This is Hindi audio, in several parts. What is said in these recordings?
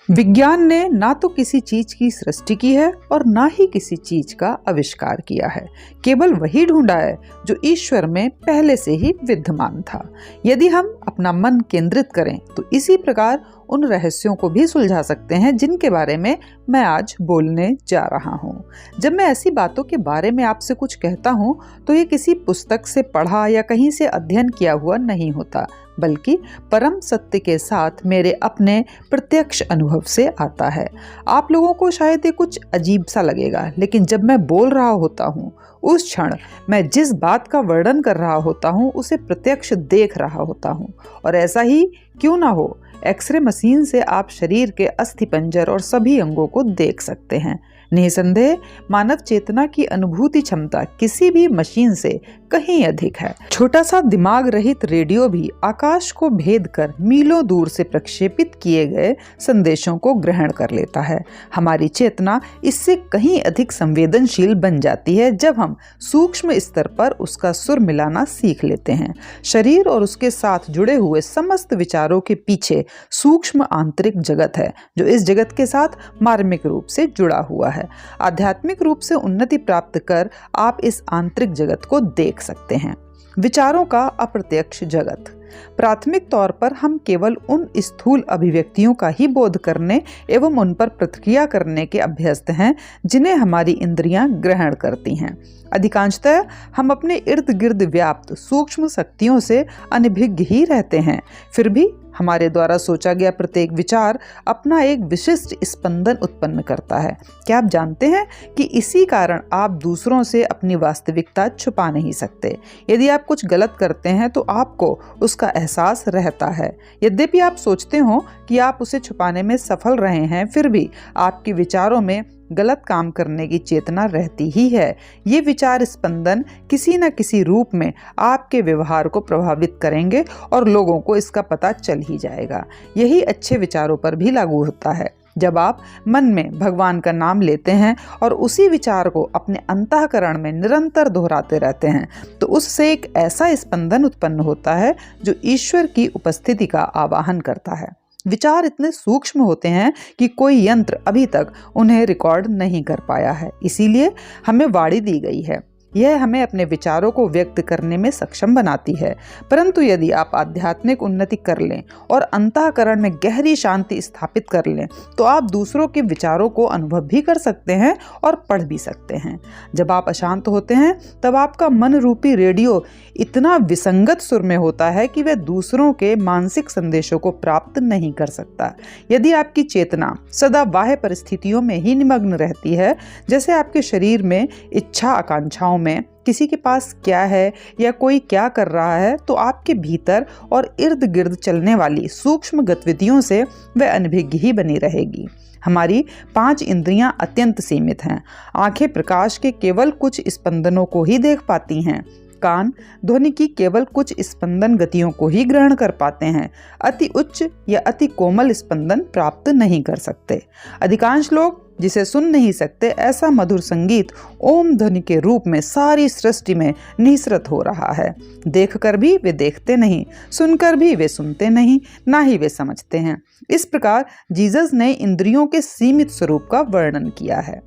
विज्ञान ने ना तो किसी चीज की सृष्टि की है और ना ही किसी चीज का आविष्कार किया है। केवल वही ढूंढा है जो ईश्वर में पहले से ही विद्यमान था। यदि हम अपना मन केंद्रित करें तो इसी प्रकार उन रहस्यों को भी सुलझा सकते हैं जिनके बारे में मैं आज बोलने जा रहा हूँ। जब मैं ऐसी बातों के बारे में आपसे कुछ कहता हूँ तो ये किसी पुस्तक से पढ़ा या कहीं से अध्ययन किया हुआ नहीं होता, बल्कि परम सत्य के साथ मेरे अपने प्रत्यक्ष अनुभव से आता है। आप लोगों को शायद ये कुछ अजीब सा लगेगा, लेकिन जब मैं बोल रहा होता हूँ उस क्षण मैं जिस बात का वर्णन कर रहा होता हूँ उसे प्रत्यक्ष देख रहा होता हूँ। और ऐसा ही क्यों ना हो, एक्सरे मशीन से आप शरीर के अस्थिपंजर और सभी अंगों को देख सकते हैं। निसंदेह मानव चेतना की अनुभूति क्षमता किसी भी मशीन से कहीं अधिक है। छोटा सा दिमाग रहित रेडियो भी आकाश को भेद कर मीलों दूर से प्रक्षेपित किए गए संदेशों को ग्रहण कर लेता है। हमारी चेतना इससे कहीं अधिक संवेदनशील बन जाती है जब हम सूक्ष्म स्तर पर उसका सुर मिलाना सीख लेते हैं। शरीर और उसके साथ जुड़े हुए समस्त विचारों के पीछे सूक्ष्म आंतरिक जगत है जो इस जगत के साथ मार्मिक रूप से जुड़ा हुआ है। आध्यात्मिक रूप से उन्नति प्राप्त कर आप इस आंतरिक जगत को देख सकते हैं। विचारों का अप्रत्यक्ष जगत। प्राथमिक तौर पर हम केवल उन स्थूल अभिव्यक्तियों का ही बोध करने एवं उन पर प्रतिक्रिया करने के अभ्यस्त हैं जिन्हें हमारी इंद्रियां ग्रहण करती हैं। अधिकांशतः हम अपने इर्द गिर्द व्याप्त सूक्ष्म शक्तियों से अनभिज्ञ ही रहते हैं। फिर भी हमारे द्वारा सोचा गया प्रत्येक विचार अपना एक विशिष्ट स्पंदन उत्पन्न करता है। क्या आप जानते हैं कि इसी कारण आप दूसरों से अपनी वास्तविकता छुपा नहीं सकते। यदि आप कुछ गलत करते हैं तो आपको उसका एहसास रहता है। यद्यपि आप सोचते हो कि आप उसे छुपाने में सफल रहे हैं, फिर भी आपके विचारों में गलत काम करने की चेतना रहती ही है। ये विचार स्पंदन किसी न किसी रूप में आपके व्यवहार को प्रभावित करेंगे और लोगों को इसका पता चल ही जाएगा। यही अच्छे विचारों पर भी लागू होता है। जब आप मन में भगवान का नाम लेते हैं और उसी विचार को अपने अंतःकरण में निरंतर दोहराते रहते हैं तो उससे एक ऐसा स्पंदन उत्पन्न होता है जो ईश्वर की उपस्थिति का आवाहन करता है। विचार इतने सूक्ष्म होते हैं कि कोई यंत्र अभी तक उन्हें रिकॉर्ड नहीं कर पाया है। इसीलिए हमें वाणी दी गई है। यह हमें अपने विचारों को व्यक्त करने में सक्षम बनाती है। परंतु यदि आप आध्यात्मिक उन्नति कर लें और अंतःकरण में गहरी शांति स्थापित कर लें तो आप दूसरों के विचारों को अनुभव भी कर सकते हैं और पढ़ भी सकते हैं। जब आप अशांत होते हैं तब आपका मन रूपी रेडियो इतना विसंगत सुर में होता है कि वह दूसरों के मानसिक संदेशों को प्राप्त नहीं कर सकता। यदि आपकी चेतना सदा बाह्य परिस्थितियों में ही निमग्न रहती है, जैसे आपके शरीर में इच्छा आकांक्षाओं में किसी के पास क्या है या कोई क्या कर रहा है, तो आपके भीतर और इर्द गिर्द चलने वाली सूक्ष्म गतिविधियों से वह अनभिज्ञ ही बनी रहेगी। हमारी 5 इंद्रियां अत्यंत सीमित हैं। आंखें प्रकाश के केवल कुछ स्पंदनों को ही देख पाती हैं। कान ध्वनि की केवल कुछ स्पंदन गतियों को ही ग्रहण कर पाते हैं। अति उच्च या अति कोमल स्पंदन प्राप्त नहीं कर सकते। अधिकांश लोग जिसे सुन नहीं सकते ऐसा मधुर संगीत ओम ध्वनि के रूप में सारी सृष्टि में निःसृत हो रहा है। देखकर भी वे देखते नहीं, सुनकर भी वे सुनते नहीं, ना ही वे समझते हैं। इस प्रकार जीसस ने इंद्रियों के सीमित स्वरूप का वर्णन किया है।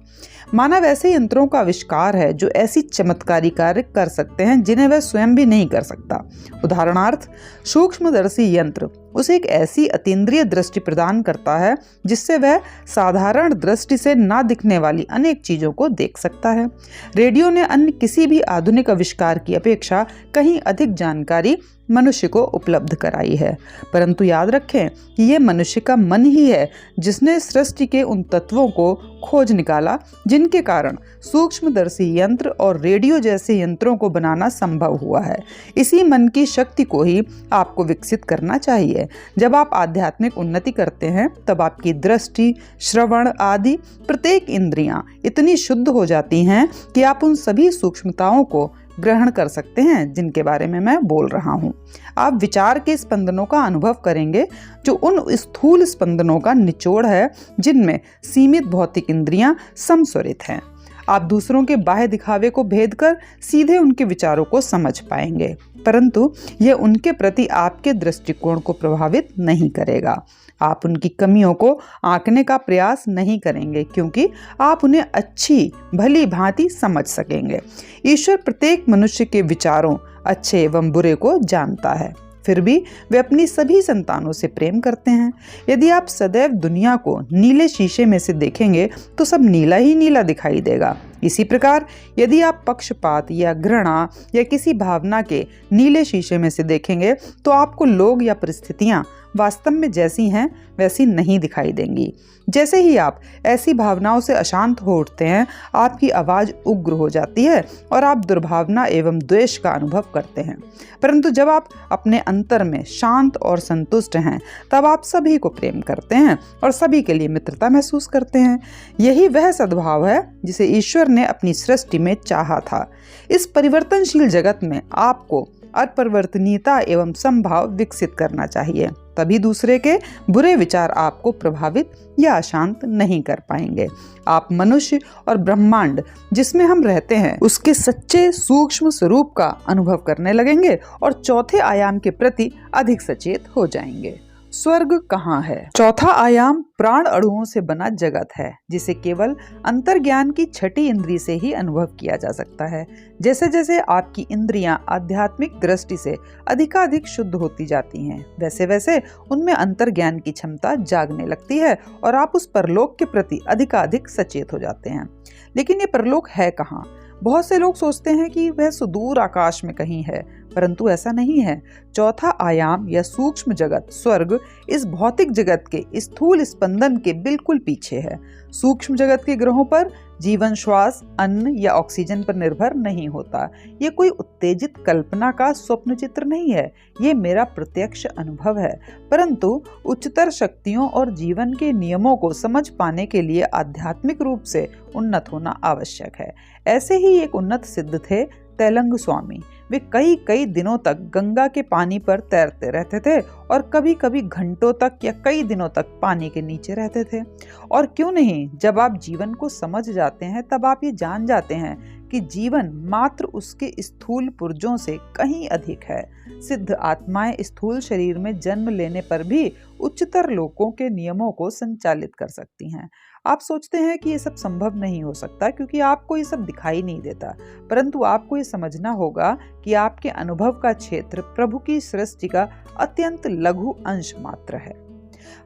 मानव ऐसे यंत्रों का आविष्कार है जो ऐसी चमत्कारी कार्य कर सकते हैं जिन्हें वह स्वयं भी नहीं कर सकता। उदाहरणार्थ, सूक्ष्मदर्शी यंत्र उसे एक ऐसी अतीन्द्रिय दृष्टि प्रदान करता है जिससे वह साधारण दृष्टि से ना दिखने वाली अनेक चीजों को देख सकता है। रेडियो ने अन्य किसी भी आधुनिक आविष्कार की अपेक्षा कहीं अधिक जानकारी मनुष्य को उपलब्ध कराई है। परंतु याद रखें कि यह मनुष्य का मन ही है जिसने सृष्टि के उन तत्वों को खोज निकाला जिनके कारण सूक्ष्मदर्शी यंत्र और रेडियो जैसे यंत्रों को बनाना संभव हुआ है। इसी मन की शक्ति को ही आपको विकसित करना चाहिए। जब आप आध्यात्मिक उन्नति करते हैं तब आपकी दृष्टि, श्रवण आदि प्रत्येक इंद्रियां इतनी शुद्ध हो जाती हैं कि आप उन सभी सूक्ष्मताओं को ग्रहण कर सकते हैं जिनके बारे में मैं बोल रहा हूँ। आप विचार के स्पंदनों का अनुभव करेंगे जो उन स्थूल स्पंदनों का निचोड़ है जिनमें सीमित भौतिक इंद्रियां समस्वरित हैं। आप दूसरों के बाह्य दिखावे को भेद कर सीधे उनके विचारों को समझ पाएंगे, परंतु यह उनके प्रति आपके दृष्टिकोण को प्रभावित नहीं करेगा। आप उनकी कमियों को आंकने का प्रयास नहीं करेंगे, क्योंकि आप उन्हें अच्छी भली भांति समझ सकेंगे। ईश्वर प्रत्येक मनुष्य के विचारों, अच्छे एवं बुरे को जानता है। फिर भी वे अपनी सभी संतानों से प्रेम करते हैं। यदि आप सदैव दुनिया को नीले शीशे में से देखेंगे तो सब नीला ही नीला दिखाई देगा। इसी प्रकार यदि आप पक्षपात या घृणा या किसी भावना के नीले शीशे में से देखेंगे तो आपको लोग या परिस्थितियां वास्तव में जैसी हैं वैसी नहीं दिखाई देंगी। जैसे ही आप ऐसी भावनाओं से अशांत हो उठते हैं, आपकी आवाज़ उग्र हो जाती है और आप दुर्भावना एवं द्वेष का अनुभव करते हैं। परंतु जब आप अपने अंतर में शांत और संतुष्ट हैं, तब आप सभी को प्रेम करते हैं और सभी के लिए मित्रता महसूस करते हैं। यही वह सद्भाव है जिसे ईश्वर ने अपनी सृष्टि में चाहा था। इस परिवर्तनशील जगत में आपको अपरिवर्तनीयता एवं समभाव विकसित करना चाहिए, तभी दूसरे के बुरे विचार आपको प्रभावित या अशांत नहीं कर पाएंगे। आप मनुष्य और ब्रह्मांड जिसमें हम रहते हैं उसके सच्चे सूक्ष्म स्वरूप का अनुभव करने लगेंगे और चौथे आयाम के प्रति अधिक सचेत हो जाएंगे। स्वर्ग कहाँ है? चौथा आयाम प्राण अणुओं से बना जगत है, जिसे केवल अंतर्ज्ञान की छठी इंद्री से ही अनुभव किया जा सकता है। जैसे जैसे आपकी इंद्रियां आध्यात्मिक दृष्टि से अधिकाधिक शुद्ध होती जाती हैं, वैसे वैसे उनमें अंतर्ज्ञान की क्षमता जागने लगती है और आप उस परलोक के प्रति अधिकाधिक सचेत हो जाते हैं। लेकिन ये परलोक है कहाँ? बहुत से लोग सोचते हैं कि वह सुदूर आकाश में कहीं है, परंतु ऐसा नहीं है। चौथा आयाम या सूक्ष्म जगत स्वर्ग इस भौतिक जगत के स्थूल स्पंदन के बिल्कुल पीछे है। सूक्ष्म जगत के ग्रहों पर जीवन श्वास अन्न या ऑक्सीजन पर निर्भर नहीं होता। ये कोई उत्तेजित कल्पना का स्वप्न चित्र नहीं है, ये मेरा प्रत्यक्ष अनुभव है। परंतु उच्चतर शक्तियों और जीवन के नियमों को समझ पाने के लिए आध्यात्मिक रूप से उन्नत होना आवश्यक है। ऐसे ही एक उन्नत सिद्ध थे तेलंग स्वामी। वे कई कई दिनों तक गंगा के पानी पर तैरते रहते थे और कभी कभी घंटों तक या कई दिनों तक पानी के नीचे रहते थे। और क्यों नहीं, जब आप जीवन को समझ जाते हैं तब आप ये जान जाते हैं कि जीवन मात्र उसके स्थूल पुर्जों से कहीं अधिक है। सिद्ध आत्माएं स्थूल शरीर में जन्म लेने पर भी उच्चतर लोकों के नियमों को संचालित कर सकती हैं। आप सोचते हैं कि ये सब संभव नहीं हो सकता क्योंकि आपको ये सब दिखाई नहीं देता, परंतु आपको ये समझना होगा कि आपके अनुभव का क्षेत्र प्रभु की सृष्टि का अत्यंत लघु अंश मात्र है।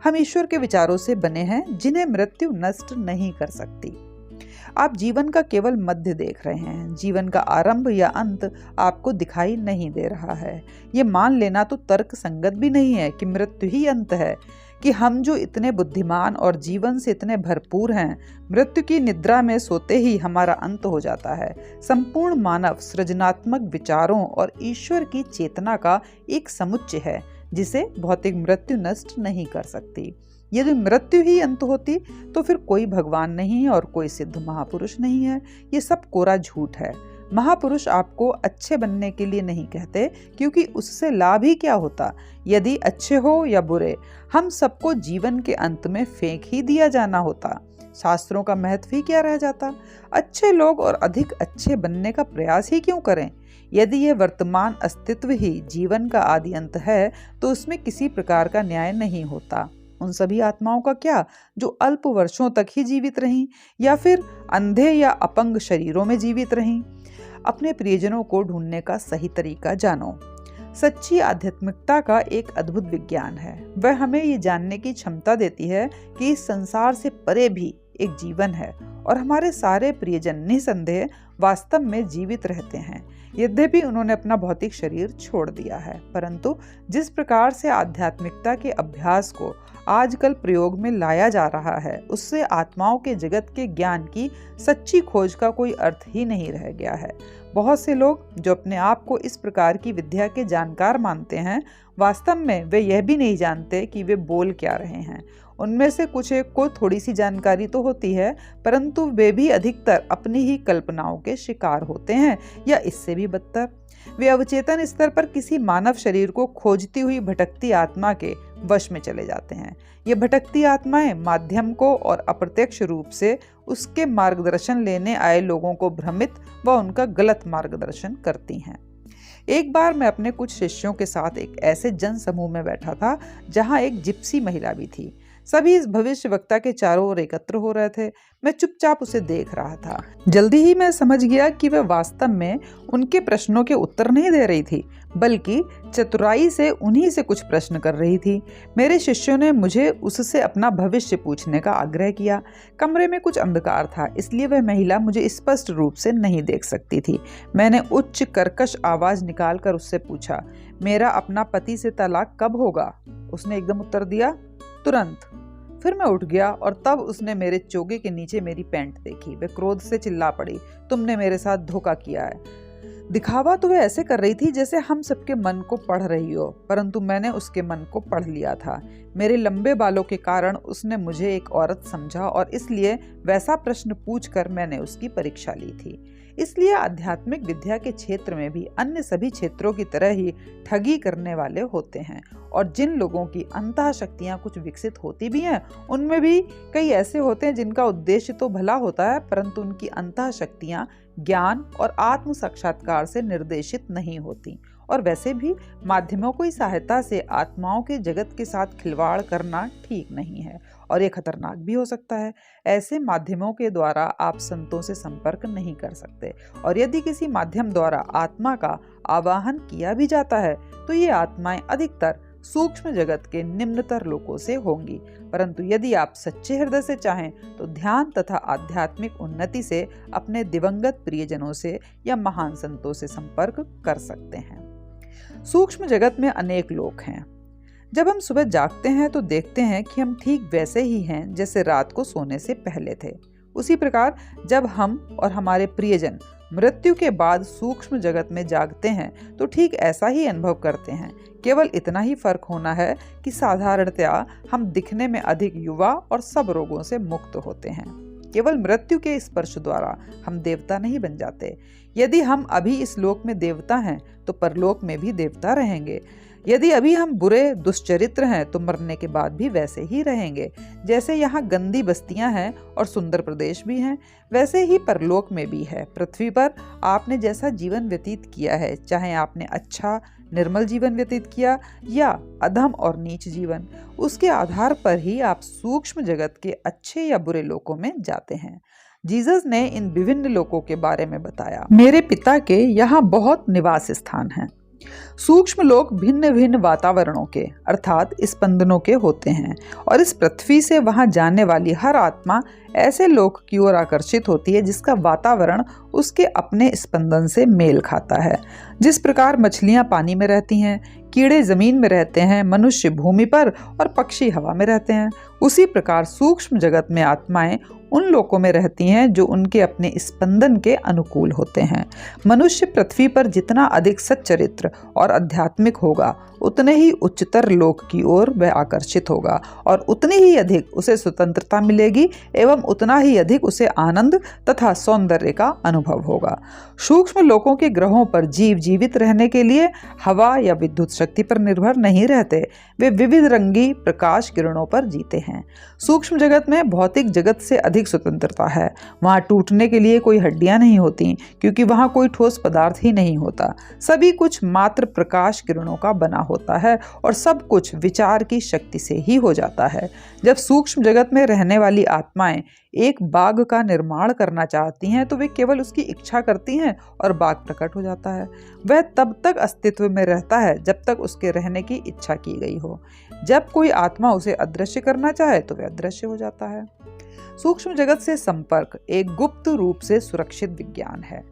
हम ईश्वर के विचारों से बने हैं जिन्हें मृत्यु नष्ट नहीं कर सकती। आप जीवन का केवल मध्य देख रहे हैं, जीवन का आरंभ या अंत आपको दिखाई नहीं दे रहा है। ये मान लेना तो तर्क संगत भी नहीं है कि मृत्यु ही अंत है, कि हम जो इतने बुद्धिमान और जीवन से इतने भरपूर हैं, मृत्यु की निद्रा में सोते ही हमारा अंत हो जाता है। संपूर्ण मानव सृजनात्मक विचारों और ईश्वर की चेतना का एक समुच्चय है जिसे भौतिक मृत्यु नष्ट नहीं कर सकती। यदि मृत्यु ही अंत होती तो फिर कोई भगवान नहीं और कोई सिद्ध महापुरुष नहीं है। ये सब कोरा झूठ है। महापुरुष आपको अच्छे बनने के लिए नहीं कहते, क्योंकि उससे लाभ ही क्या होता। यदि अच्छे हो या बुरे, हम सबको जीवन के अंत में फेंक ही दिया जाना होता। शास्त्रों का महत्व ही क्या रह जाता। अच्छे लोग और अधिक अच्छे बनने का प्रयास ही क्यों करें। यदि यह वर्तमान अस्तित्व ही जीवन का आदि अंत है तो उसमें किसी प्रकार का न्याय नहीं होता। उन सभी आत्माओं का क्या जो अल्प वर्षों तक ही जीवित रहीं या फिर अंधे या अपंग शरीरों में जीवित रहीं। अपने प्रियजनों को ढूंढने का सही तरीका जानो। सच्ची आध्यात्मिकता का एक अद्भुत विज्ञान है। वह हमें ये जानने की क्षमता देती है कि इस संसार से परे भी एक जीवन है और हमारे सारे प्रियजन निसंदेह वास्तव में जीवित रहते हैं, यद्यपि उन्होंने अपना भौतिक शरीर छोड़ दिया है। परंतु जिस प्रकार से आध्यात्मिकता के अभ्यास को आजकल प्रयोग में लाया जा रहा है, उससे आत्माओं के जगत के ज्ञान की सच्ची खोज का कोई अर्थ ही नहीं रह गया है। बहुत से लोग जो अपने आप को इस प्रकार की विद्या के जानकार मानते हैं, वास्तव में वे यह भी नहीं जानते कि वे बोल क्या रहे हैं। उनमें से कुछ एक को थोड़ी सी जानकारी तो होती है, परंतु वे भी अधिकतर अपनी ही कल्पनाओं के शिकार होते हैं या इससे भी बदतर। वे अवचेतन स्तर पर किसी मानव शरीर को खोजती हुई भटकती आत्मा के वश में चले जाते हैं। ये भटकती आत्माएं माध्यम को और अप्रत्यक्ष रूप से उसके मार्गदर्शन लेने आए लोगों को भ्रमित व उनका गलत मार्गदर्शन करती हैं। एक बार मैं अपने कुछ शिष्यों के साथ एक ऐसे जन समूह में बैठा था जहां एक जिप्सी महिला भी थी। सभी इस भविष्यवक्ता के चारों ओर एकत्र हो रहे थे। मैं चुपचाप उसे देख रहा था। जल्दी ही मैं समझ गया कि वह वास्तव में उनके प्रश्नों के उत्तर नहीं दे रही थी, बल्कि चतुराई से उन्हीं से कुछ प्रश्न कर रही थी। मेरे शिष्यों ने मुझे उससे अपना भविष्य पूछने का आग्रह किया। कमरे में कुछ अंधकार था, इसलिए वह महिला मुझे स्पष्ट रूप से नहीं देख सकती थी। मैंने उच्च कर्कश आवाज निकालकर उससे पूछा, मेरा अपना पति से तलाक कब होगा? उसने एकदम उत्तर दिया, तुरंत। फिर मैं उठ गया और तब उसने मेरे चोगे के नीचे मेरी पैंट देखी। वह क्रोध से चिल्ला पड़ी, तुमने मेरे साथ धोखा किया है। दिखावा तो वह ऐसे कर रही थी जैसे हम सबके मन को पढ़ रही हो, परंतु मैंने उसके मन को पढ़ लिया था। मेरे लंबे बालों के कारण उसने मुझे एक औरत समझा और इसलिए वैसा प्रश्न पूछकर मैंने उसकी परीक्षा ली थी। इसलिए आध्यात्मिक विद्या के क्षेत्र में भी अन्य सभी क्षेत्रों की तरह ही ठगी करने वाले होते हैं, और जिन लोगों की अंतः शक्तियां कुछ विकसित होती भी हैं, उनमें भी कई ऐसे होते हैं जिनका उद्देश्य तो भला होता है, परंतु उनकी अंतः शक्तियां ज्ञान और आत्म साक्षात्कार से निर्देशित नहीं होती। और वैसे भी माध्यमों की सहायता से आत्माओं के जगत के साथ खिलवाड़ करना ठीक नहीं है और ये खतरनाक भी हो सकता है। ऐसे माध्यमों के द्वारा आप संतों से संपर्क नहीं कर सकते, और यदि किसी माध्यम द्वारा आत्मा का आवाहन किया भी जाता है तो ये आत्माएं अधिकतर सूक्ष्म जगत के निम्नतर लोकों से होंगी। परंतु यदि आप सच्चे हृदय से चाहें तो ध्यान तथा आध्यात्मिक उन्नति से अपने दिवंगत प्रियजनों से या महान संतों से संपर्क कर सकते हैं। सूक्ष्म जगत में अनेक लोग हैं। जब हम सुबह जागते हैं तो देखते हैं कि हम ठीक वैसे ही हैं जैसे रात को सोने से पहले थे। उसी प्रकार जब हम और हमारे प्रियजन मृत्यु के बाद सूक्ष्म जगत में जागते हैं तो ठीक ऐसा ही अनुभव करते हैं। केवल इतना ही फर्क होना है कि साधारणतया हम दिखने में अधिक युवा और सब रोगों से मुक्त होते हैं। केवल मृत्यु के स्पर्श द्वारा हम देवता नहीं बन जाते। यदि हम अभी इस लोक में देवता हैं तो परलोक में भी देवता रहेंगे। यदि अभी हम बुरे दुष्चरित्र हैं तो मरने के बाद भी वैसे ही रहेंगे। जैसे यहाँ गंदी बस्तियां हैं और सुंदर प्रदेश भी हैं, वैसे ही परलोक में भी है। पृथ्वी पर आपने जैसा जीवन व्यतीत किया है, चाहे आपने अच्छा निर्मल जीवन व्यतीत किया या अधम और नीच जीवन, उसके आधार पर ही आप सूक्ष्म जगत के अच्छे या बुरे लोकों में जाते हैं। जीसस ने इन विभिन्न लोकों के बारे में बताया, मेरे पिता के यहाँ बहुत निवास स्थान हैं। सूक्ष्म लोक भिन्न भिन्न वातावरणों के अर्थात स्पंदनों के होते हैं, और इस पृथ्वी से वहां जाने वाली हर आत्मा ऐसे लोक की ओर आकर्षित होती है जिसका वातावरण उसके अपने स्पंदन से मेल खाता है। जिस प्रकार मछलियां पानी में रहती हैं, कीड़े जमीन में रहते हैं, मनुष्य भूमि पर और पक्षी हवा में रहते हैं, उसी प्रकार सूक्ष्म जगत में आत्माएं उन लोकों में रहती हैं जो उनके अपने स्पंदन के अनुकूल होते हैं। मनुष्य पृथ्वी पर जितना अधिक सच्चरित्र और आध्यात्मिक होगा, उतने ही उच्चतर लोक की ओर वह आकर्षित होगा, और उतनी ही अधिक उसे स्वतंत्रता मिलेगी एवं उतना ही अधिक उसे आनंद तथा सौंदर्य का अनुभव होगा। सूक्ष्म लोकों के ग्रहों पर जीव जीवित रहने के लिए हवा या विद्युत शक्ति पर निर्भर नहीं रहते, वे विविध रंगी प्रकाश किरणों पर जीते हैं। सूक्ष्म जगत में भौतिक जगत से अधिक स्वतंत्रता है। वहां टूटने के लिए कोई हड्डियां नहीं होती, क्योंकि वहां कोई ठोस पदार्थ ही नहीं होता। सभी कुछ मात्र प्रकाश किरणों का बना होता है और सब कुछ विचार की शक्ति से ही हो जाता है। जब सूक्ष्म जगत में रहने वाली आत्माएं एक बाग का निर्माण करना चाहती हैं तो वे केवल उसकी इच्छा करती हैं और बाग प्रकट हो जाता है। वह तब तक अस्तित्व में रहता है जब तक उसके रहने की इच्छा की गई हो। जब कोई आत्मा उसे अदृश्य करना चाहे तो वह अदृश्य हो जाता है। सूक्ष्म जगत से संपर्क एक गुप्त रूप से सुरक्षित विज्ञान है।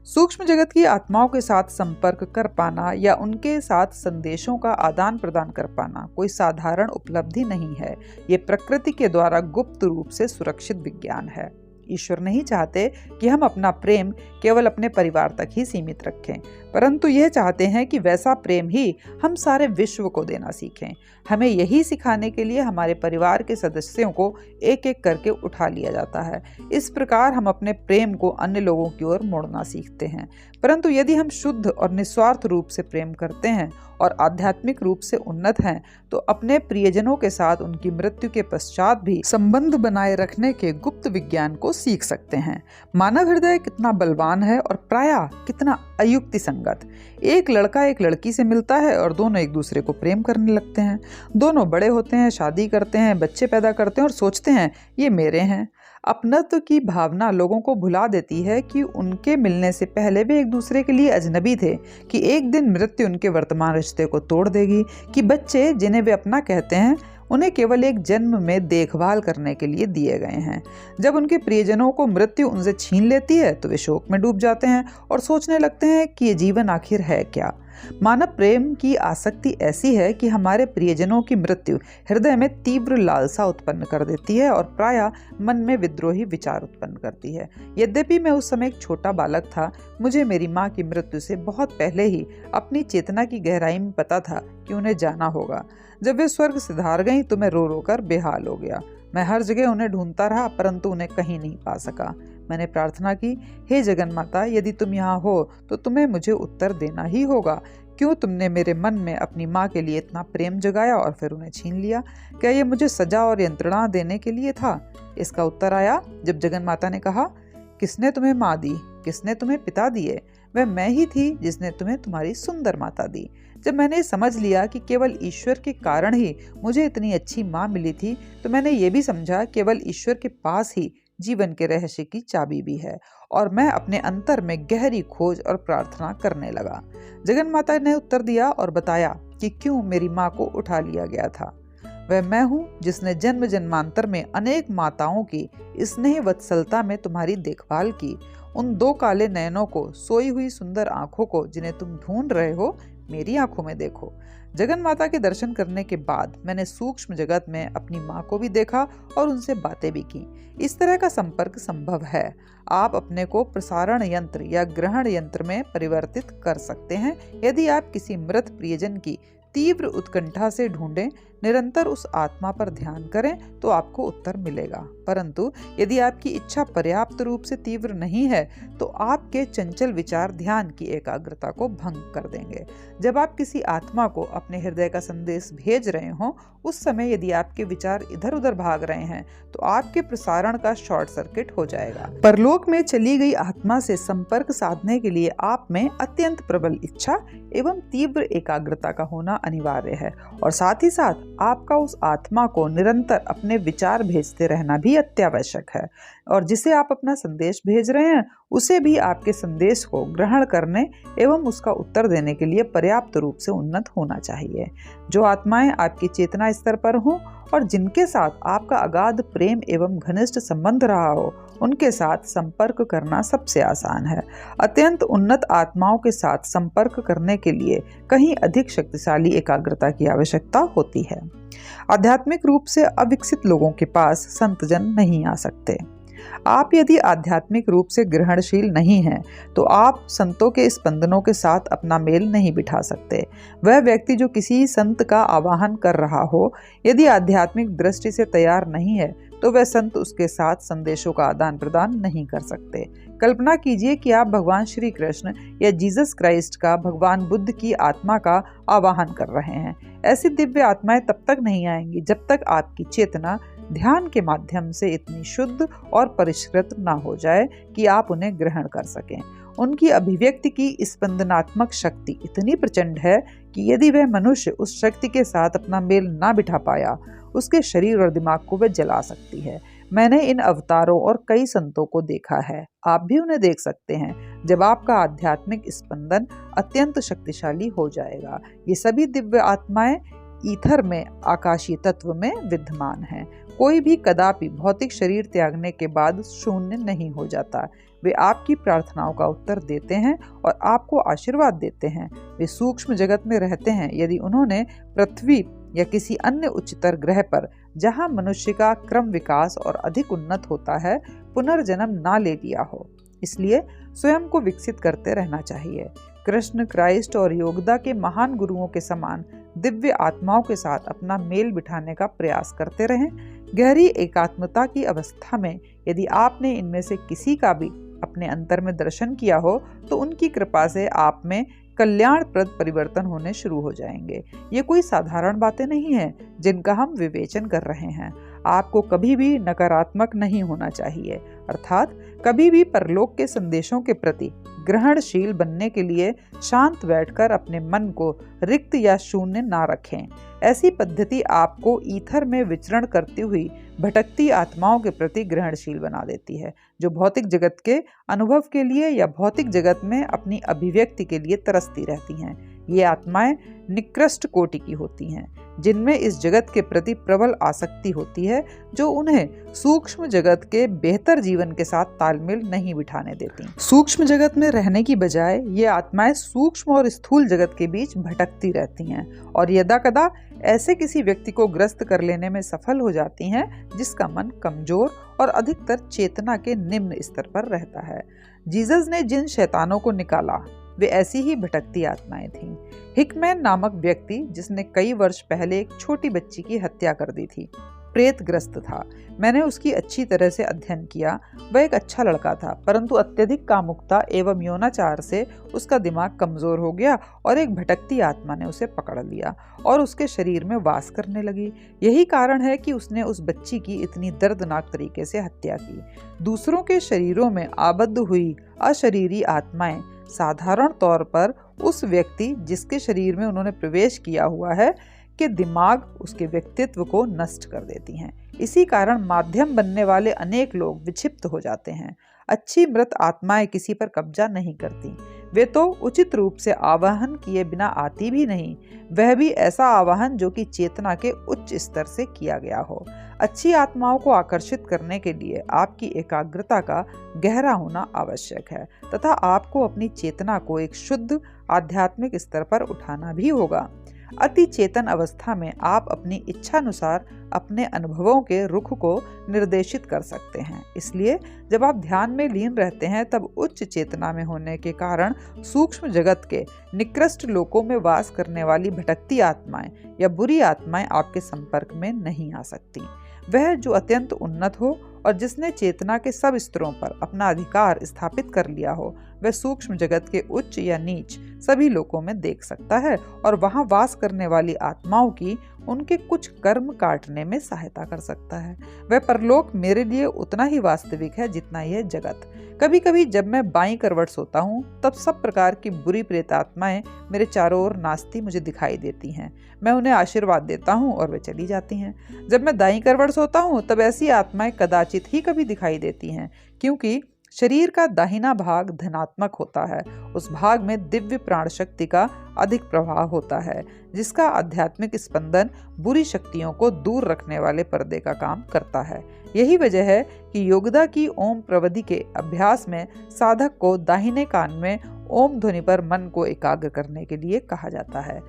सूक्ष्म जगत की आत्माओं के साथ संपर्क कर पाना या उनके साथ संदेशों का आदान प्रदान कर पाना कोई साधारण उपलब्धि नहीं है। ये प्रकृति के द्वारा गुप्त रूप से सुरक्षित विज्ञान है। ईश्वर नहीं चाहते कि हम अपना प्रेम केवल अपने परिवार तक ही सीमित रखें, परंतु यह चाहते हैं कि वैसा प्रेम ही हम सारे विश्व को देना सीखें। हमें यही सिखाने के लिए हमारे परिवार के सदस्यों को एक एक करके उठा लिया जाता है। इस प्रकार हम अपने प्रेम को अन्य लोगों की ओर मोड़ना सीखते हैं। परंतु यदि हम शुद्ध और निस्वार्थ रूप से प्रेम करते हैं और आध्यात्मिक रूप से उन्नत हैं तो अपने प्रियजनों के साथ उनकी मृत्यु के पश्चात भी संबंध बनाए रखने के गुप्त विज्ञान को सीख सकते हैं। मानव हृदय कितना बलवान है और प्रायः कितना अयुक्ति संगत। एक लड़का एक लड़की से मिलता है और दोनों एक दूसरे को प्रेम करने लगते हैं। दोनों बड़े होते हैं, शादी करते हैं, बच्चे पैदा करते हैं और सोचते हैं ये मेरे हैं। अपनत्व की भावना लोगों को भुला देती है कि उनके मिलने से पहले वे एक दूसरे के लिए अजनबी थे, कि एक दिन मृत्यु उनके वर्तमान रिश्ते को तोड़ देगी, कि बच्चे जिन्हें वे अपना कहते हैं उन्हें केवल एक जन्म में देखभाल करने के लिए दिए गए हैं। जब उनके प्रियजनों को मृत्यु उनसे छीन लेती है तो वे शोक में डूब जाते हैं और सोचने लगते हैं कि ये जीवन आखिर है क्या। मानव प्रेम की आसक्ति ऐसी है कि हमारे प्रियजनों की मृत्यु हृदय में तीव्र लालसा उत्पन्न कर देती है और प्रायः मन में विद्रोही विचार उत्पन्न करती है। यद्यपि मैं उस समय एक छोटा बालक था, मुझे मेरी माँ की मृत्यु से बहुत पहले ही अपनी चेतना की गहराई में पता था कि उन्हें जाना होगा। जब वे स्वर्ग सिधार गईं तो मैं रो रो कर बेहाल हो गया। मैं हर जगह उन्हें ढूंढता रहा परंतु उन्हें कहीं नहीं पा सका। मैंने प्रार्थना की, हे जगन माता, यदि तुम यहाँ हो तो तुम्हें मुझे उत्तर देना ही होगा। क्यों तुमने मेरे मन में अपनी माँ के लिए इतना प्रेम जगाया और फिर उन्हें छीन लिया? क्या ये मुझे सजा और यंत्रणा देने के लिए था? इसका उत्तर आया जब जगन माता ने कहा, किसने तुम्हें माँ दी, किसने तुम्हें पिता दिए? वह मैं ही थी जिसने तुम्हें तुम्हारी सुंदर माता दी। जब मैंने समझ लिया कि केवल ईश्वर के कारण ही मुझे इतनी अच्छी माँ मिली थी, तो मैंने ये भी समझा केवल ईश्वर के पास ही जीवन के रहस्य की चाबी भी है, और मैं अपने अंतर में गहरी खोज और प्रार्थना करने लगा। जगन माता ने उत्तर दिया और बताया कि क्यों मेरी माँ को उठा लिया गया था। वह मैं हूँ जिसने जन्म जन्मांतर में अनेक माताओं की स्नेह वत्सलता में तुम्हारी देखभाल की। उन दो काले नयनों को, सोई हुई सुंदर आंखों को जिन्हें तुम ढूंढ रहे हो, मेरी आंखों में देखो। जगन माता के दर्शन करने के बाद मैंने सूक्ष्म जगत में अपनी माँ को भी देखा और उनसे बातें भी की। इस तरह का संपर्क संभव है। आप अपने को प्रसारण यंत्र या ग्रहण यंत्र में परिवर्तित कर सकते हैं। यदि आप किसी मृत प्रियजन की तीव्र उत्कंठा से ढूंढें, निरंतर उस आत्मा पर ध्यान करें तो आपको उत्तर मिलेगा। परंतु यदि आपकी इच्छा पर्याप्त रूप से तीव्र नहीं है तो आपके चंचल विचार ध्यान की एकाग्रता को भंग कर देंगे। जब आप किसी आत्मा को अपने हृदय का संदेश भेज रहे हों, उस समय यदि आपके विचार इधर उधर भाग रहे हैं तो आपके प्रसारण का शॉर्ट सर्किट हो जाएगा। परलोक में चली गई आत्मा से संपर्क साधने के लिए आप में अत्यंत प्रबल इच्छा एवं तीव्र एकाग्रता का होना अनिवार्य है, और साथ ही साथ आपका उस आत्मा को निरंतर अपने विचार भेजते रहना भी अत्यावश्यक है, और जिसे आप अपना संदेश भेज रहे हैं उसे भी आपके संदेश को ग्रहण करने एवं उसका उत्तर देने के लिए पर्याप्त रूप से उन्नत होना चाहिए। जो आत्माएं आपकी चेतना स्तर पर हों और जिनके साथ आपका अगाध प्रेम एवं घनिष्ठ संबंध रहा हो, उनके साथ संपर्क करना सबसे आसान है। अत्यंत उन्नत आत्माओं के साथ संपर्क करने के लिए कहीं अधिक शक्तिशाली एकाग्रता की आवश्यकता होती है। आध्यात्मिक रूप से अविकसित लोगों के पास संतजन नहीं आ सकते। आप यदि आध्यात्मिक रूप से ग्रहणशील नहीं हैं तो आप संतों के स्पंदनों के साथ अपना मेल नहीं बिठा सकते। वह व्यक्ति जो किसी संत का आवाहन कर रहा हो, यदि आध्यात्मिक दृष्टि से तैयार नहीं है तो वह संत उसके साथ संदेशों का आदान प्रदान नहीं कर सकते। कल्पना कीजिए कि आप भगवान श्री कृष्ण या जीसस क्राइस्ट का भगवान बुद्ध की आत्मा का आवाहन कर रहे हैं। ऐसी दिव्य आत्माएं तब तक नहीं आएंगी जब तक आपकी चेतना ध्यान के माध्यम से इतनी शुद्ध और परिष्कृत ना हो जाए कि आप उन्हें ग्रहण कर सकें। उनकी अभिव्यक्ति की स्पंदनात्मक शक्ति इतनी प्रचंड है कि यदि वह मनुष्य उस शक्ति के साथ अपना मेल ना बिठा पाया, उसके शरीर और दिमाग को वह जला सकती है। मैंने इन अवतारों और कई संतों को देखा है, आप भी उन्हें देख सकते हैं जब आपका आध्यात्मिक स्पंदन अत्यंत शक्तिशाली हो जाएगा। ये सभी दिव्य आत्माएं ईथर में, आकाशीय तत्व में विद्यमान हैं। कोई भी कदापि भौतिक शरीर त्यागने के बाद शून्य नहीं हो जाता। वे आपकी प्रार्थनाओं का उत्तर देते हैं और आपको आशीर्वाद देते हैं। वे सूक्ष्म जगत में रहते हैं। यदि उन्होंने पृथ्वी या किसी अन्य उच्चतर ग्रह पर, जहां मनुष्य का क्रम विकास और अधिक उन्नत होता है, पुनर्जन्म ना ले लिया हो, इसलिए स्वयं को विकसित करते रहना चाहिए। कृष्ण, क्राइस्ट और योगदा के महान गुरुओं के समान दिव्य आत्माओं के साथ अपना मेल बिठाने का प्रयास करते रहें। गहरी एकात्मता की अवस्था में यदि आपने इनमें से किसी का भी अपने अंतर में दर्शन किया हो तो उनकी कृपा से आप में कल्याणप्रद परिवर्तन होने शुरू हो जाएंगे। ये कोई साधारण बातें नहीं हैं जिनका हम विवेचन कर रहे हैं। आपको कभी भी नकारात्मक नहीं होना चाहिए, अर्थात कभी भी परलोक के संदेशों के प्रति ग्रहणशील बनने के लिए शांत बैठकर अपने मन को रिक्त या शून्य ना रखें। ऐसी पद्धति आपको ईथर में विचरण करती हुई भटकती आत्माओं के प्रति ग्रहणशील बना देती है, जो भौतिक जगत के अनुभव के लिए या भौतिक जगत में अपनी अभिव्यक्ति के लिए तरसती रहती हैं। ये आत्माएं निकृष्ट कोटि की होती हैं, जिनमें इस जगत के प्रति प्रबल आसक्ति होती है, जो उन्हें सूक्ष्म जगत के बेहतर जीवन के साथ तालमेल नहीं बिठाने देती। सूक्ष्म जगत में रहने की बजाय ये आत्माएं सूक्ष्म और स्थूल जगत के बीच भटकती रहती हैं और यदाकदा ऐसे किसी व्यक्ति को ग्रस्त कर लेने में सफल हो जाती हैं जिसका मन कमजोर और अधिकतर चेतना के निम्न स्तर पर रहता है। जीसस ने जिन शैतानों को निकाला वे ऐसी ही भटकती आत्माएं थीं। हिकमैन नामक व्यक्ति, जिसने कई वर्ष पहले एक छोटी बच्ची की हत्या कर दी थी, प्रेतग्रस्त था। मैंने उसकी अच्छी तरह से अध्ययन किया। वह एक अच्छा लड़का था, परंतु अत्यधिक कामुकता एवं यौनाचार से उसका दिमाग कमजोर हो गया और एक भटकती आत्मा ने उसे पकड़ लिया और उसके शरीर में वास करने लगी। यही कारण है कि उसने उस बच्ची की इतनी दर्दनाक तरीके से हत्या की। दूसरों के शरीरों में आबद्ध हुई अशरीरी आत्माएं साधारण तौर पर उस व्यक्ति जिसके शरीर में उन्होंने प्रवेश किया हुआ है के दिमाग, उसके व्यक्तित्व को नष्ट कर देती हैं। इसी कारण माध्यम बनने वाले अनेक लोग विक्षिप्त हो जाते हैं। अच्छी मृत आत्माएं किसी पर कब्जा नहीं करती। वे तो उचित रूप से आवाहन किए बिना आती भी नहीं, वह भी ऐसा आवाहन जो कि चेतना के उच्च स्तर से किया गया हो। अच्छी आत्माओं को आकर्षित करने के लिए आपकी एकाग्रता का गहरा होना आवश्यक है तथा आपको अपनी चेतना को एक शुद्ध आध्यात्मिक स्तर पर उठाना भी होगा। अति चेतन अवस्था में आप अपनी इच्छानुसार अपने अनुभवों के रुख को निर्देशित कर सकते हैं। इसलिए जब आप ध्यान में लीन रहते हैं तब उच्च चेतना में होने के कारण सूक्ष्म जगत के निकृष्ट लोकों में वास करने वाली भटकती आत्माएं या बुरी आत्माएं आपके संपर्क में नहीं आ सकती। वह जो अत्यंत उन्नत हो और जिसने चेतना के सब स्तरों पर अपना अधिकार स्थापित कर लिया हो, वह सूक्ष्म जगत के उच्च या नीच सभी लोकों में देख सकता है और वहां वास करने वाली आत्माओं की उनके कुछ कर्म काटने में सहायता कर सकता है। वह परलोक मेरे लिए उतना ही वास्तविक है जितना यह जगत। कभी कभी जब मैं बाईं करवट सोता हूँ तब सब प्रकार की बुरी प्रेतात्माएं मेरे चारों ओर नाचती मुझे दिखाई देती हैं। मैं उन्हें आशीर्वाद देता हूँ और वे चली जाती हैं। जब मैं दाईं करवट सोता हूँ तब ऐसी आत्माएं कदाचित ही कभी दिखाई देती हैं, क्योंकि शरीर का दाहिना भाग धनात्मक होता है। उस भाग में दिव्य प्राण शक्ति का अधिक प्रभाव होता है, जिसका आध्यात्मिक स्पंदन बुरी शक्तियों को दूर रखने वाले पर्दे का काम करता है। यही वजह है कि योगदा की ओम प्रवधि के अभ्यास में साधक को दाहिने कान में ओम ध्वनि पर मन को एकाग्र करने के लिए कहा जाता है।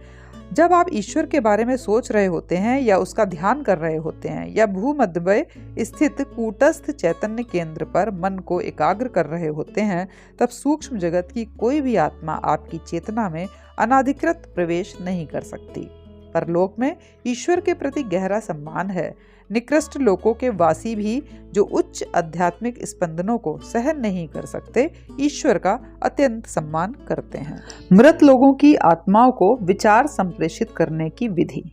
जब आप ईश्वर के बारे में सोच रहे होते हैं या उसका ध्यान कर रहे होते हैं या भूमध्य में स्थित कूटस्थ चैतन्य केंद्र पर मन को एकाग्र कर रहे होते हैं, तब सूक्ष्म जगत की कोई भी आत्मा आपकी चेतना में अनाधिकृत प्रवेश नहीं कर सकती। परलोक में ईश्वर के प्रति गहरा सम्मान है। निकृष्ट लोकों के वासी भी जो उच्च आध्यात्मिक स्पंदनों को सहन नहीं कर सकते, ईश्वर का अत्यंत सम्मान करते हैं। मृत लोगों की आत्माओं को विचार संप्रेषित करने की विधि।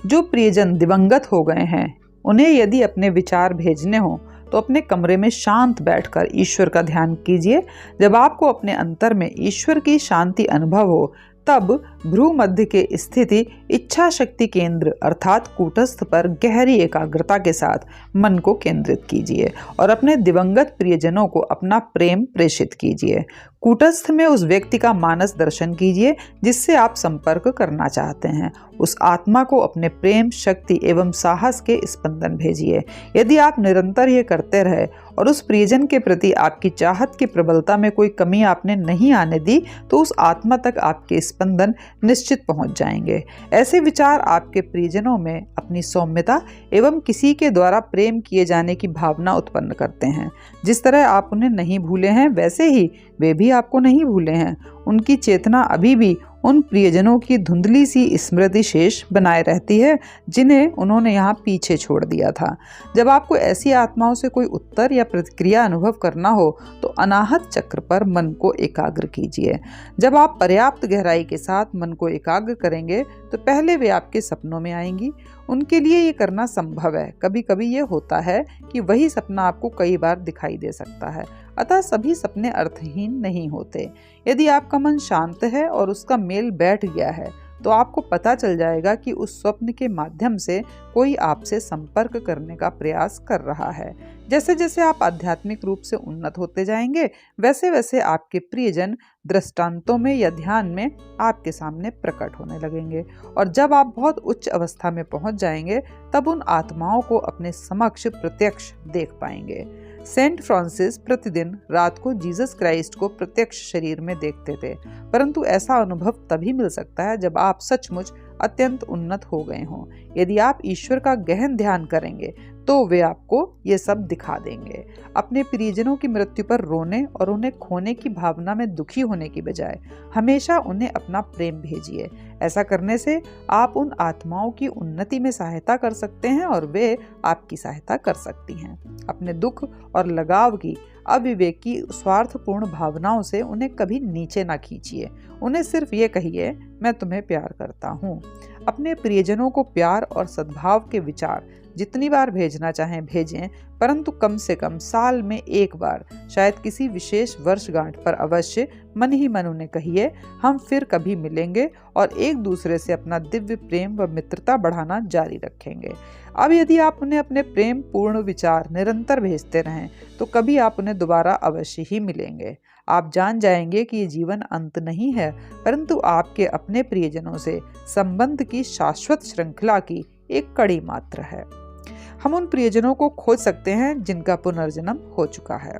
जो प्रियजन दिवंगत हो गए हैं उन्हें यदि अपने विचार भेजने हो तो अपने कमरे में शांत बैठकर ईश्वर का ध्यान कीजिए। जब आपको अपने अंतर में ईश्वर की शांति अनुभव हो तब भ्रूमध्य के स्थिति इच्छा शक्ति केंद्र अर्थात कूटस्थ पर गहरी एकाग्रता के साथ मन को केंद्रित कीजिए और अपने दिवंगत प्रियजनों को अपना प्रेम प्रेषित कीजिए। कूटस्थ में उस व्यक्ति का मानस दर्शन कीजिए जिससे आप संपर्क करना चाहते हैं। उस आत्मा को अपने प्रेम, शक्ति एवं साहस के स्पंदन भेजिए। यदि आप निरंतर ये करते रहे और उस प्रियजन के प्रति आपकी चाहत की प्रबलता में कोई कमी आपने नहीं आने दी तो उस आत्मा तक आपके स्पंदन निश्चित पहुंच जाएंगे। ऐसे विचार आपके प्रियजनों में अपनी सौम्यता एवं किसी के द्वारा प्रेम किए जाने की भावना उत्पन्न करते हैं। जिस तरह आप उन्हें नहीं भूले हैं वैसे ही वे भी आपको नहीं भूले हैं। उनकी चेतना अभी भी उन प्रियजनों की धुंधली सी स्मृति शेष बनाए रहती है जिन्हें उन्होंने यहाँ पीछे छोड़ दिया था। जब आपको ऐसी आत्माओं से कोई उत्तर या प्रतिक्रिया अनुभव करना हो तो अनाहत चक्र पर मन को एकाग्र कीजिए। जब आप पर्याप्त गहराई के साथ मन को एकाग्र करेंगे तो पहले वे आपके सपनों में आएंगी। उनके लिए ये करना संभव है। कभी कभी ये होता है कि वही सपना आपको कई बार दिखाई दे सकता है, अतः सभी सपने अर्थहीन नहीं होते। यदि आपका मन शांत है और उसका मेल बैठ गया है तो आपको पता चल जाएगा कि उस स्वप्न के माध्यम से कोई आपसे संपर्क करने का प्रयास कर रहा है। जैसे जैसे आप आध्यात्मिक रूप से उन्नत होते जाएंगे, वैसे वैसे आपके प्रियजन दृष्टांतों में या ध्यान में आपके सामने प्रकट होने लगेंगे, और जब आप बहुत उच्च अवस्था में पहुंच जाएंगे तब उन आत्माओं को अपने समक्ष प्रत्यक्ष देख पाएंगे। सेंट फ्रांसिस प्रतिदिन रात को जीसस क्राइस्ट को प्रत्यक्ष शरीर में देखते थे, परंतु ऐसा अनुभव तभी मिल सकता है जब आप सचमुच अत्यंत उन्नत हो गए हों। यदि आप ईश्वर का गहन ध्यान करेंगे तो वे आपको ये सब दिखा देंगे। अपने प्रियजनों की मृत्यु पर रोने और उन्हें खोने की भावना में दुखी होने की बजाय हमेशा उन्हें अपना प्रेम भेजिए। ऐसा करने से आप उन आत्माओं की उन्नति में सहायता कर सकते हैं और वे आपकी सहायता कर सकती हैं। अपने दुख और लगाव की अविवेकी स्वार्थपूर्ण भावनाओं से उन्हें कभी नीचे ना खींचिए। उन्हें सिर्फ ये कहिए, मैं तुम्हें प्यार करता हूँ। अपने प्रियजनों को प्यार और सद्भाव के विचार जितनी बार भेजना चाहें भेजें, परंतु कम से कम साल में एक बार, शायद किसी विशेष वर्षगांठ पर अवश्य मन ही मन उन्हें कहिए, हम फिर कभी मिलेंगे और एक दूसरे से अपना दिव्य प्रेम व मित्रता बढ़ाना जारी रखेंगे। अब यदि आप उन्हें अपने प्रेम पूर्ण विचार निरंतर भेजते रहें तो कभी आप उन्हें दोबारा अवश्य ही मिलेंगे। आप जान जाएंगे कि ये जीवन अंत नहीं है, परंतु आपके अपने प्रियजनों से संबंध की शाश्वत श्रृंखला की एक कड़ी मात्र है। हम उन प्रियजनों को खोज सकते हैं जिनका पुनर्जन्म हो चुका है।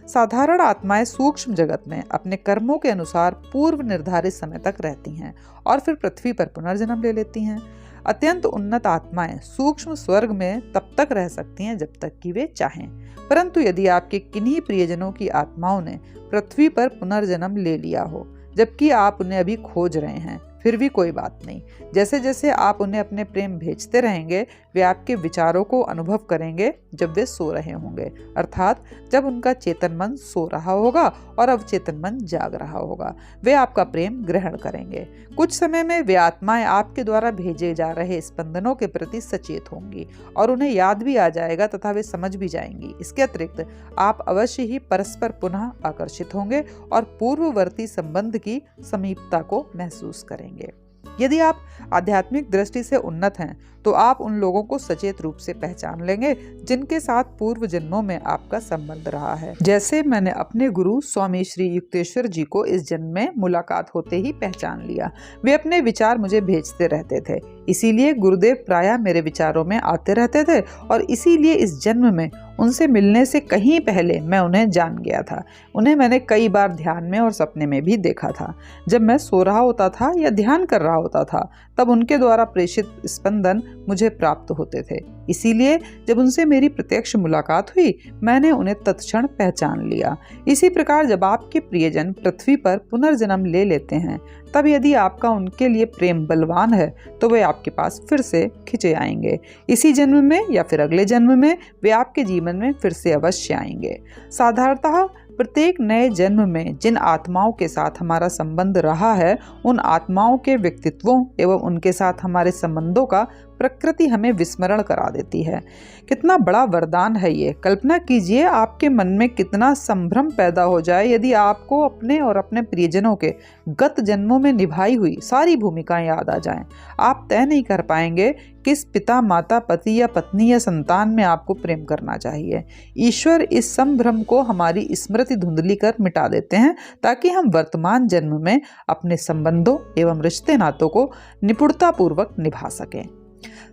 साधारण आत्माएं सूक्ष्म जगत में अपने कर्मों के अनुसार पूर्व निर्धारित समय तक रहती हैं और फिर पृथ्वी पर पुनर्जन्म ले लेती हैं। अत्यंत उन्नत आत्माएं सूक्ष्म स्वर्ग में तब तक रह सकती हैं जब तक कि वे चाहें, परंतु यदि आपके किन्हीं प्रियजनों की आत्माओं ने पृथ्वी पर पुनर्जन्म ले लिया हो जबकि आप उन्हें अभी खोज रहे हैं, फिर भी कोई बात नहीं। जैसे जैसे आप उन्हें अपने प्रेम भेजते रहेंगे, वे आपके विचारों को अनुभव करेंगे जब वे सो रहे होंगे, अर्थात जब उनका चेतन मन सो रहा होगा और अवचेतन मन जाग रहा होगा। वे आपका प्रेम ग्रहण करेंगे। कुछ समय में वे आत्माएं आपके द्वारा भेजे जा रहे स्पंदनों के प्रति सचेत होंगी और उन्हें याद भी आ जाएगा तथा वे समझ भी जाएंगी। इसके अतिरिक्त आप अवश्य ही परस्पर पुनः आकर्षित होंगे और पूर्ववर्ती संबंध की समीपता को महसूस करेंगे। यदि आप आध्यात्मिक दृष्टि से उन्नत हैं तो आप उन लोगों को सचेत रूप से पहचान लेंगे जिनके साथ पूर्व जन्मों में आपका संबंध रहा है। जैसे मैंने अपने गुरु स्वामी श्री युक्तेश्वर जी को इस जन्म में मुलाकात होते ही पहचान लिया। वे अपने विचार मुझे भेजते रहते थे, इसीलिए गुरुदेव प्रायः मेरे विचारों में आते रहते थे और इसीलिए इस जन्म में उनसे मिलने से कहीं पहले मैं उन्हें जान गया था। उन्हें मैंने कई बार ध्यान में और सपने में भी देखा था। जब मैं सो रहा होता था या ध्यान कर रहा होता था तब उनके द्वारा प्रेषित स्पंदन मुझे प्राप्त होते थे। इसीलिए जब उनसे मेरी प्रत्यक्ष मुलाकात हुई मैंने उन्हें तत्क्षण पहचान लिया। इसी प्रकार जब आपके प्रियजन पृथ्वी पर पुनर्जन्म ले लेते हैं तब यदि आपका उनके लिए प्रेम बलवान है तो वे आपके पास फिर से खिंचे आएंगे। इसी जन्म में या फिर अगले जन्म में वे आपके जीवन में फिर से अवश्य आएंगे। साधारणतः प्रत्येक नए जन्म में जिन आत्माओं के साथ हमारा संबंध रहा है उन आत्माओं के व्यक्तित्वों एवं उनके साथ हमारे संबंधों का प्रकृति हमें विस्मरण करा देती है। कितना बड़ा वरदान है ये। कल्पना कीजिए आपके मन में कितना संभ्रम पैदा हो जाए यदि आपको अपने और अपने प्रियजनों के गत जन्मों में निभाई हुई सारी भूमिकाएं याद आ जाएं। आप तय नहीं कर पाएंगे किस पिता, माता, पति या पत्नी या संतान में आपको प्रेम करना चाहिए। ईश्वर इस संभ्रम को हमारी स्मृति धुंधली कर मिटा देते हैं ताकि हम वर्तमान जन्म में अपने संबंधों एवं रिश्ते नातों को निपुणतापूर्वक निभा सकें।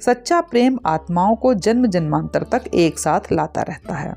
सच्चा प्रेम आत्माओं को जन्म जन्मांतर तक एक साथ लाता रहता है,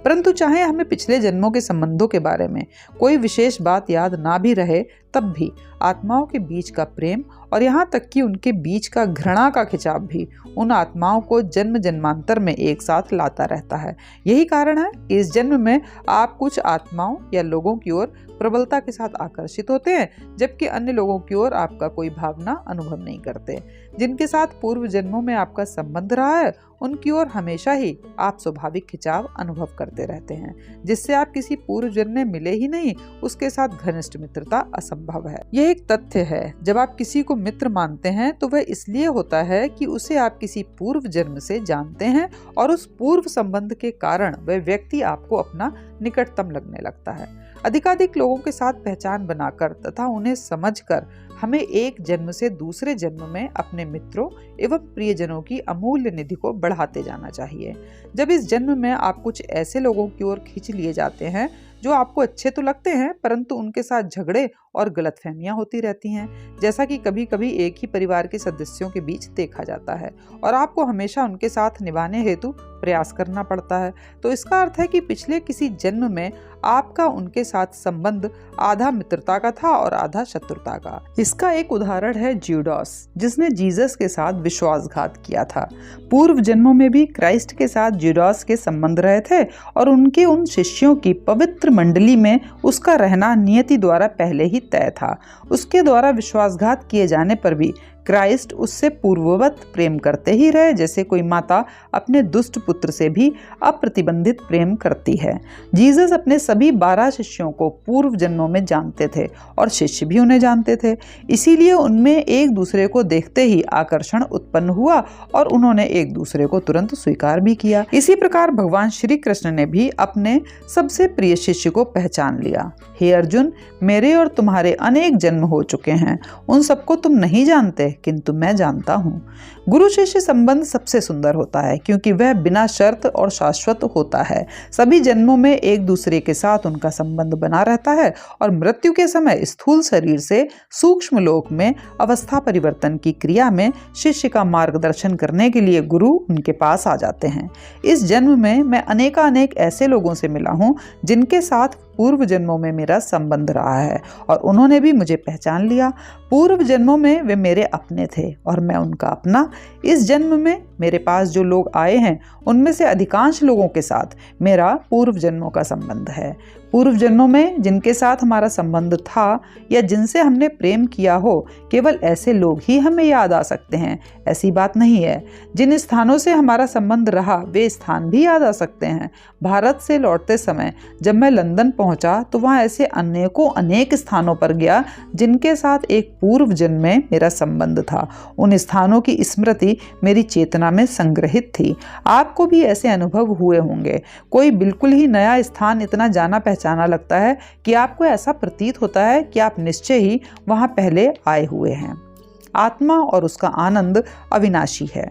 परंतु चाहे हमें पिछले जन्मों के संबंधों के बारे में कोई विशेष बात याद ना भी रहे तब भी आत्माओं के बीच का प्रेम और यहाँ तक कि उनके बीच का घृणा का खिंचाव भी उन आत्माओं को जन्म जन्मांतर में एक साथ लाता रहता है। यही कारण है कि इस जन्म में आप कुछ आत्माओं या लोगों की ओर प्रबलता के साथ आकर्षित होते हैं जबकि अन्य लोगों की ओर आपका कोई भावना अनुभव नहीं करते। जिनके साथ पूर्व जन्मों में आपका संबंध रहा है उनकी ओर हमेशा ही आप स्वाभाविक खिंचाव अनुभव करते रहते हैं, जिससे आप किसी पूर्व जन्म में मिले ही नहीं उसके साथ घनिष्ठ मित्रता असंभव है। यह एक तथ्य है, जब आप किसी को मित्र मानते हैं तो वह इसलिए होता है कि उसे आप किसी पूर्व जन्म से जानते हैं और उस पूर्व संबंध के कारण वह व्यक्ति आपको अपना निकटतम लगने लगता है। अधिकाधिक लोगों के साथ पहचान बनाकर तथा उन्हें समझकर हमें एक जन्म से दूसरे जन्म में अपने मित्रों एवं प्रियजनों की अमूल्य निधि को बढ़ाते जाना चाहिए। जब इस जन्म में आप कुछ ऐसे लोगों की ओर खींच लिए जाते हैं जो आपको अच्छे तो लगते हैं, परंतु उनके साथ झगड़े और गलतफहमियां होती रहती हैं, जैसा कि कभी कभी एक ही परिवार के सदस्यों के बीच देखा जाता है, और आपको हमेशा उनके साथ निभाने हेतु प्रयास करना पड़ता है, तो इसका अर्थ है कि पिछले किसी जन्म में आपका उनके साथ संबंध आधा मित्रता का था और आधा शत्रुता का। इसका एक उदाहरण है ज्यूडास, जिसने जीसस के साथ विश्वासघात किया था। पूर्व जन्मों में भी क्राइस्ट के साथ ज्यूडास के संबंध रहे थे और उनके उन शिष्यों की पवित्र मंडली में उसका रहना नियति द्वारा पहले ही तय था। उसके द्वारा विश्वासघात किए जाने पर भी क्राइस्ट उससे पूर्ववत प्रेम करते ही रहे, जैसे कोई माता अपने दुष्ट पुत्र से भी अप्रतिबंधित प्रेम करती है। जीसस अपने सभी 12 शिष्यों को पूर्व जन्मों में जानते थे और शिष्य भी उन्हें जानते थे, इसीलिए उनमें एक दूसरे को देखते ही आकर्षण उत्पन्न हुआ और उन्होंने एक दूसरे को तुरंत स्वीकार भी किया। इसी प्रकार भगवान श्री कृष्ण ने भी अपने सबसे प्रिय शिष्य को पहचान लिया। हे अर्जुन, मेरे और तुम्हारे अनेक जन्म हो चुके हैं, उन सबको तुम नहीं जानते, किंतु मैं जानता हूँ। गुरु शिष्य संबंध सबसे सुंदर होता है क्योंकि वह बिना शर्त और शाश्वत होता है। सभी जन्मों में एक दूसरे के साथ उनका संबंध बना रहता है और मृत्यु के समय स्थूल शरीर से सूक्ष्म लोक में अवस्था परिवर्तन की क्रिया में शिष्य का मार्गदर्शन करने के लिए गुरु उनके पास आ जाते हैं। इस जन्म में मैं अनेकानेक ऐसे लोगों से मिला हूँ जिनके साथ पूर्व जन्मों में मेरा संबंध रहा है और उन्होंने भी मुझे पहचान लिया। पूर्व जन्मों में वे मेरे अपने थे और मैं उनका अपना। इस जन्म में मेरे पास जो लोग आए हैं उनमें से अधिकांश लोगों के साथ मेरा पूर्व जन्मों का संबंध है। पूर्व जन्मों में जिनके साथ हमारा संबंध था या जिनसे हमने प्रेम किया हो, केवल ऐसे लोग ही हमें याद आ सकते हैं, ऐसी बात नहीं है। जिन स्थानों से हमारा संबंध रहा वे स्थान भी याद आ सकते हैं। भारत से लौटते समय जब मैं लंदन पहुंचा तो वहां ऐसे अनेक स्थानों पर गया जिनके साथ एक पूर्व जन्म में मेरा संबंध था। उन स्थानों की स्मृति मेरी चेतना में संग्रहित थी। आपको भी ऐसे अनुभव हुए होंगे। कोई बिल्कुल ही नया स्थान इतना जाना पहचाना लगता है कि आपको ऐसा प्रतीत होता है कि आप निश्चय ही वहां पहले आए हुए हैं। आत्मा और उसका आनंद अविनाशी है।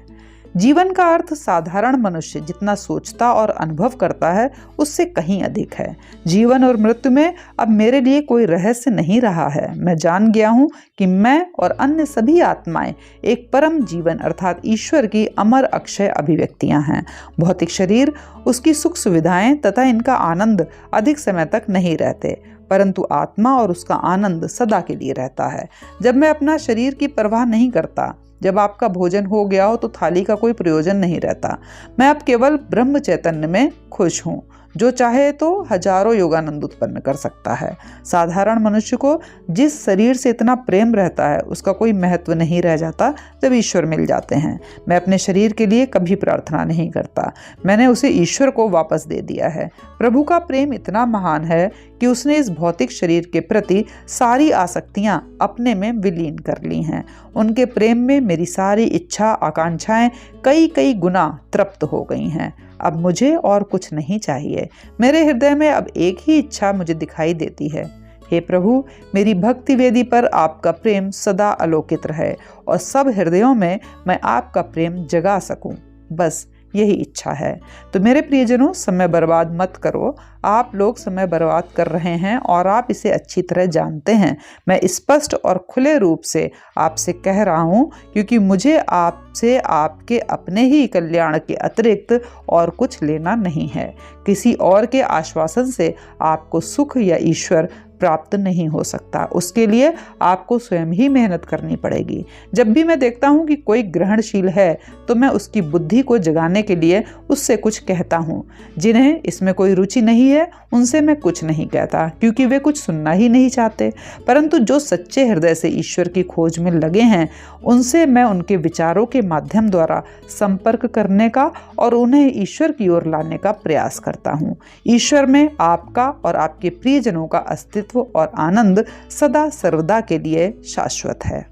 जीवन का अर्थ साधारण मनुष्य जितना सोचता और अनुभव करता है उससे कहीं अधिक है। जीवन और मृत्यु में अब मेरे लिए कोई रहस्य नहीं रहा है। मैं जान गया हूँ कि मैं और अन्य सभी आत्माएं एक परम जीवन अर्थात ईश्वर की अमर अक्षय अभिव्यक्तियां हैं। भौतिक शरीर, उसकी सुख सुविधाएं तथा इनका आनंद अधिक समय तक नहीं रहते, परंतु आत्मा और उसका आनंद सदा के लिए रहता है। जब मैं अपना शरीर की परवाह नहीं करता, जब आपका भोजन हो गया हो तो थाली का कोई प्रयोजन नहीं रहता। मैं अब केवल ब्रह्म चैतन्य में खुश हूँ। जो चाहे तो हजारों योगानंद उत्पन्न कर सकता है। साधारण मनुष्य को जिस शरीर से इतना प्रेम रहता है उसका कोई महत्व नहीं रह जाता जब ईश्वर मिल जाते हैं। मैं अपने शरीर के लिए कभी प्रार्थना नहीं करता, मैंने उसे ईश्वर को वापस दे दिया है। प्रभु का प्रेम इतना महान है कि उसने इस भौतिक शरीर के प्रति सारी आसक्तियां अपने में विलीन कर ली हैं। उनके प्रेम में मेरी सारी इच्छा आकांक्षाएं कई गुना तृप्त हो गई हैं। अब मुझे और कुछ नहीं चाहिए। मेरे हृदय में अब एक ही इच्छा मुझे दिखाई देती है, हे प्रभु, मेरी भक्ति वेदी पर आपका प्रेम सदा आलोकित रहे और सब हृदयों में मैं आपका प्रेम जगा सकूं। बस यही इच्छा है। तो मेरे प्रियजनों, समय बर्बाद मत करो। आप लोग समय बर्बाद कर रहे हैं और आप इसे अच्छी तरह जानते हैं। मैं स्पष्ट और खुले रूप से आपसे कह रहा हूँ क्योंकि मुझे आपसे आपके अपने ही कल्याण के अतिरिक्त और कुछ लेना नहीं है। किसी और के आश्वासन से आपको सुख या ईश्वर प्राप्त नहीं हो सकता। उसके लिए आपको स्वयं ही मेहनत करनी पड़ेगी। जब भी मैं देखता हूँ कि कोई ग्रहणशील है तो मैं उसकी बुद्धि को जगाने के लिए उससे कुछ कहता हूँ। जिन्हें इसमें कोई रुचि नहीं है उनसे मैं कुछ नहीं कहता, क्योंकि वे कुछ सुनना ही नहीं चाहते। परंतु जो सच्चे हृदय से ईश्वर की खोज में लगे हैं उनसे मैं उनके विचारों के माध्यम द्वारा संपर्क करने का और उन्हें ईश्वर की ओर लाने का प्रयास करता हूँ। ईश्वर में आपका और आपके प्रियजनों का अस्तित्व और आनंद सदा सर्वदा के लिए शाश्वत है।